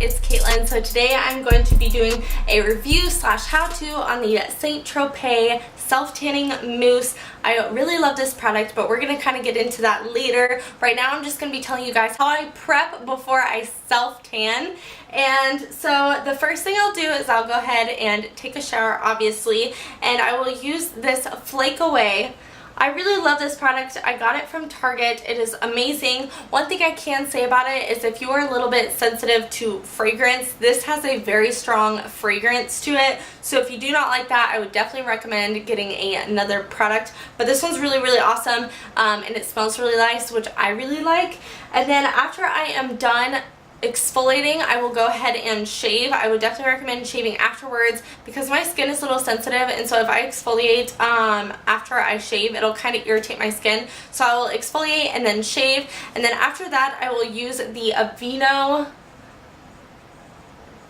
it's Caitlin. So today I'm going to be doing a review slash how-to on the St. Tropez self-tanning mousse. I really love this product, but we're going to kind of get into that later. Right now I'm just going to be telling you guys how I prep before I self-tan. And so the first thing I'll do is I'll go ahead and take a shower, obviously, and I will use this Flake Away. I really love this product. I got it from Target. It is amazing. One thing I can say about it is if you are a little bit sensitive to fragrance, this has a very strong fragrance to it. So if you do not like that, I would definitely recommend getting another product. But this one's really, really awesome, and it smells really nice, which I really like. And then after I am done exfoliating, I will go ahead and shave. I would definitely recommend shaving afterwards because my skin is a little sensitive, and so if I exfoliate after I shave, it'll kind of irritate my skin. So I will exfoliate and then shave, and then after that I will use the Aveeno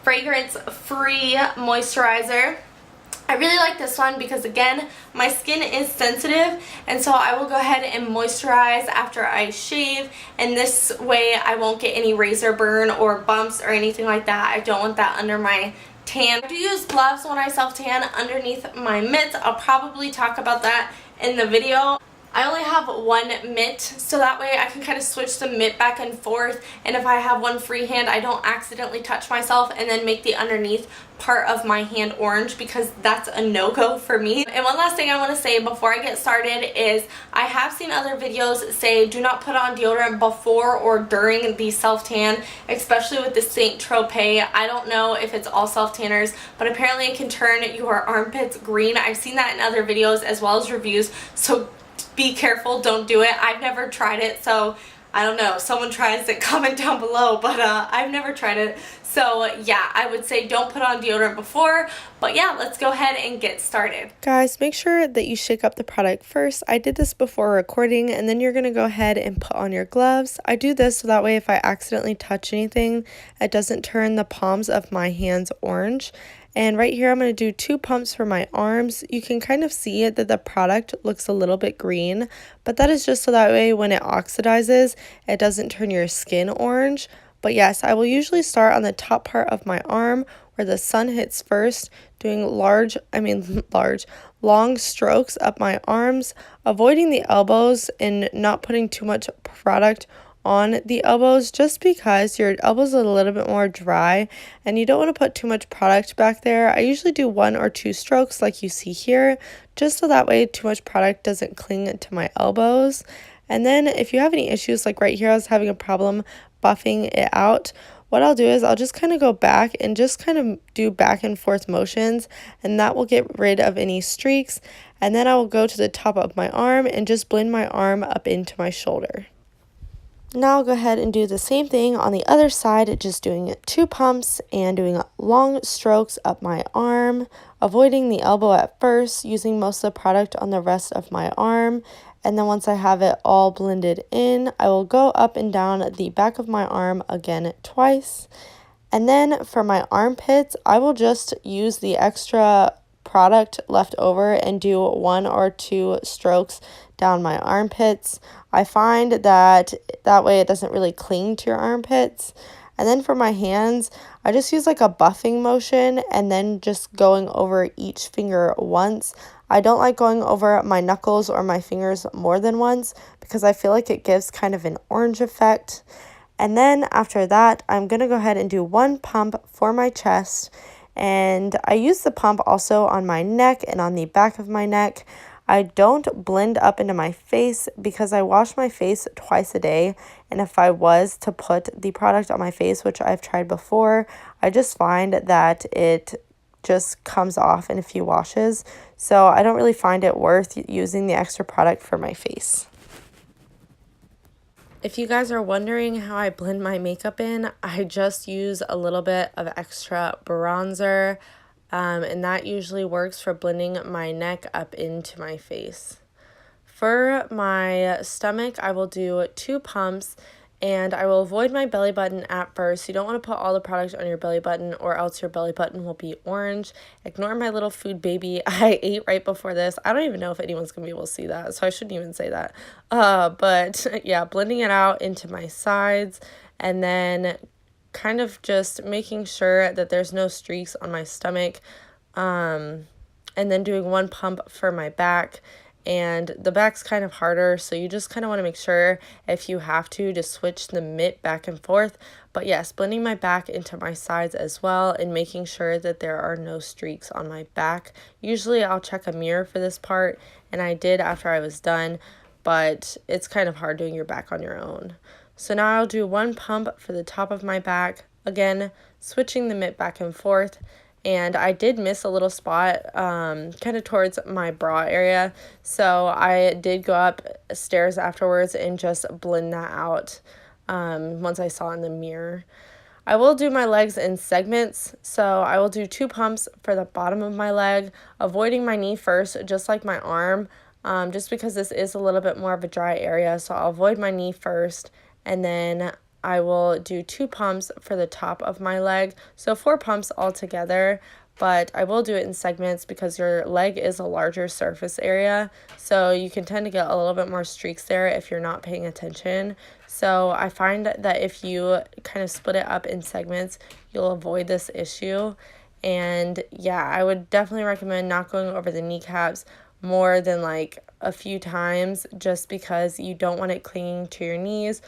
fragrance-free moisturizer. I really like this one because, again, my skin is sensitive, and so I will go ahead and moisturize after I shave, and this way I won't get any razor burn or bumps or anything like that. I don't want that under my tan. I do use gloves when I self-tan underneath my mitts. I'll probably talk about that in the video. I only have one mitt, so that way I can kind of switch the mitt back and forth, and if I have one free hand, I don't accidentally touch myself and then make the underneath part of my hand orange, because that's a no-go for me. And one last thing I want to say before I get started is I have seen other videos say do not put on deodorant before or during the self-tan, especially with the St. Tropez. I don't know if it's all self-tanners, but apparently it can turn your armpits green. I've seen that in other videos as well as reviews, so be careful, don't do it. I've never tried it, so I don't know. If someone tries it, comment down below, but I've never tried it. So yeah, I would say don't put on deodorant before, but yeah, let's go ahead and get started. Guys, make sure that you shake up the product first. I did this before recording, and then you're going to go ahead and put on your gloves. I do this so that way if I accidentally touch anything, it doesn't turn the palms of my hands orange. And right here, I'm going to do 2 pumps for my arms. You can kind of see it that the product looks a little bit green, but that is just so that way when it oxidizes, it doesn't turn your skin orange. But yes, I will usually start on the top part of my arm where the sun hits first, doing long strokes up my arms, avoiding the elbows and not putting too much product on the elbows, just because your elbows are a little bit more dry and you don't want to put too much product back there. I usually do 1 or 2 strokes like you see here, just so that way too much product doesn't cling to my elbows. And then if you have any issues, like right here I was having a problem buffing it out, what I'll do is I'll just kind of go back and just kind of do back and forth motions, and that will get rid of any streaks. And then I will go to the top of my arm and just blend my arm up into my shoulder. Now I'll go ahead and do the same thing on the other side, just doing 2 pumps and doing long strokes up my arm, avoiding the elbow at first, using most of the product on the rest of my arm. And then once I have it all blended in, I will go up and down the back of my arm again twice. And then for my armpits, I will just use the extra product left over and do 1 or 2 strokes down my armpits. I find that way it doesn't really cling to your armpits. And then for my hands, I just use like a buffing motion and then just going over each finger once. I don't like going over my knuckles or my fingers more than once because I feel like it gives kind of an orange effect. And then after that, I'm going to go ahead and do 1 pump for my chest. And I use the pump also on my neck and on the back of my neck. I don't blend up into my face because I wash my face twice a day, and if I was to put the product on my face, which I've tried before, I just find that it just comes off in a few washes, so I don't really find it worth using the extra product for my face. If you guys are wondering how I blend my makeup in, I just use a little bit of extra bronzer. And that usually works for blending my neck up into my face. For my stomach, I will do 2 pumps, and I will avoid my belly button at first. You don't want to put all the product on your belly button or else your belly button will be orange. Ignore my little food baby. I ate right before this. I don't even know if anyone's going to be able to see that, so I shouldn't even say that. But yeah, blending it out into my sides, and then kind of just making sure that there's no streaks on my stomach, and then doing one pump for my back. And the back's kind of harder, so you just kind of want to make sure, if you have to switch the mitt back and forth. But yes, blending my back into my sides as well, and making sure that there are no streaks on my back. Usually I'll check a mirror for this part, and I did after I was done, but it's kind of hard doing your back on your own. So now I'll do one pump for the top of my back, again switching the mitt back and forth. And I did miss a little spot kind of towards my bra area, so I did go upstairs afterwards and just blend that out once I saw in the mirror. I will do my legs in segments, so I will do 2 pumps for the bottom of my leg, avoiding my knee first, just like my arm, just because this is a little bit more of a dry area, so I'll avoid my knee first, and then I will do 2 pumps for the top of my leg, so 4 pumps altogether, but I will do it in segments because your leg is a larger surface area, so you can tend to get a little bit more streaks there if you're not paying attention. So I find that if you kind of split it up in segments, you'll avoid this issue. And yeah, I would definitely recommend not going over the kneecaps more than like a few times, just because you don't want it clinging to your knees.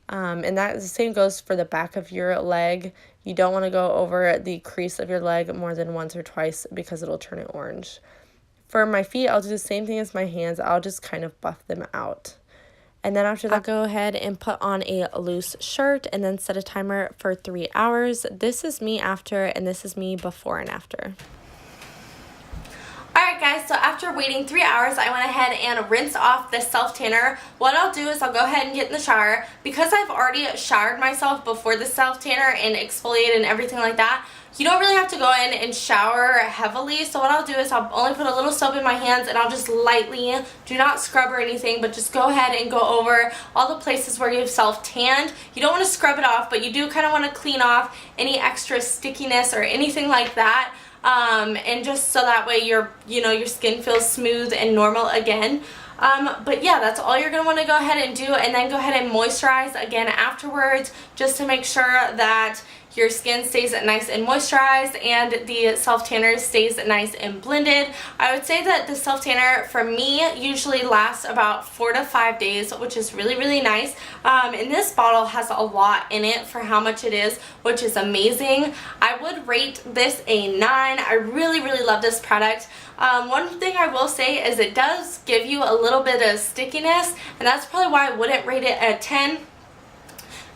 And that the same goes for the back of your leg. You don't want to go over the crease of your leg more than once or twice because it'll turn it orange. For my feet, I'll do the same thing as my hands. I'll just kind of buff them out. And then after that, I'll go ahead and put on a loose shirt and then set a timer for 3 hours. This is me after, and this is me before and after. Alright guys, so after waiting 3 hours, I went ahead and rinsed off this self-tanner. What I'll do is I'll go ahead and get in the shower. Because I've already showered myself before the self-tanner and exfoliated and everything like that, you don't really have to go in and shower heavily. So what I'll do is I'll only put a little soap in my hands, and I'll just lightly, do not scrub or anything, but just go ahead and go over all the places where you've self-tanned. You don't want to scrub it off, but you do kind of want to clean off any extra stickiness or anything like that. And just so that way your skin feels smooth and normal again. But yeah, that's all you're going to want to go ahead and do, and then go ahead and moisturize again afterwards, just to make sure that your skin stays nice and moisturized and the self-tanner stays nice and blended. I would say that the self-tanner for me usually lasts about 4 to 5 days, which is really, really nice. And this bottle has a lot in it for how much it is, which is amazing. I would rate this a 9. I really, really love this product. One thing I will say is it does give you a little bit of stickiness, and that's probably why I wouldn't rate it a 10.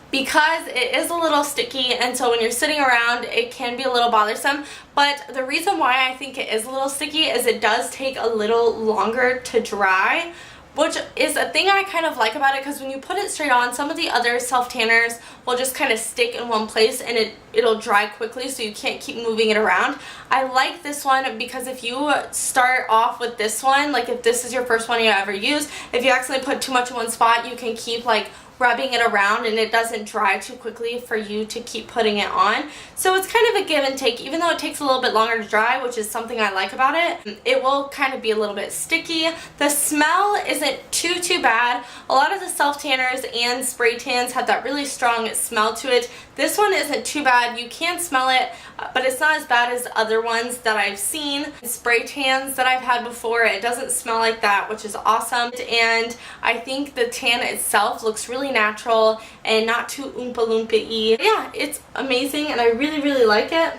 Because it is a little sticky, and so when you're sitting around it can be a little bothersome. But the reason why I think it is a little sticky is it does take a little longer to dry, which is a thing I kind of like about it, because when you put it straight on, some of the other self-tanners will just kind of stick in one place and it'll dry quickly, so you can't keep moving it around. I like this one because if you start off with this one, like if this is your first one you ever use, if you accidentally put too much in one spot, you can keep like rubbing it around and it doesn't dry too quickly for you to keep putting it on. So it's kind of a give and take. Even though it takes a little bit longer to dry, which is something I like about it, it will kind of be a little bit sticky. The smell isn't too bad. A lot of the self-tanners and spray tans have that really strong smell to it. This one isn't too bad. You can smell it, but it's not as bad as other ones that I've seen. Spray tans that I've had before, it doesn't smell like that, which is awesome. And I think the tan itself looks really natural and not too oompa loompa-y. Yeah, it's amazing and I really, really like it.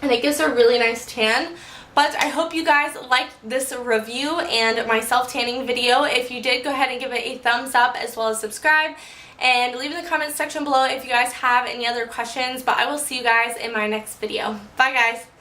And it gives a really nice tan. But I hope you guys liked this review and my self-tanning video. If you did, go ahead and give it a thumbs up as well as subscribe. And leave in the comments section below if you guys have any other questions. But I will see you guys in my next video. Bye guys.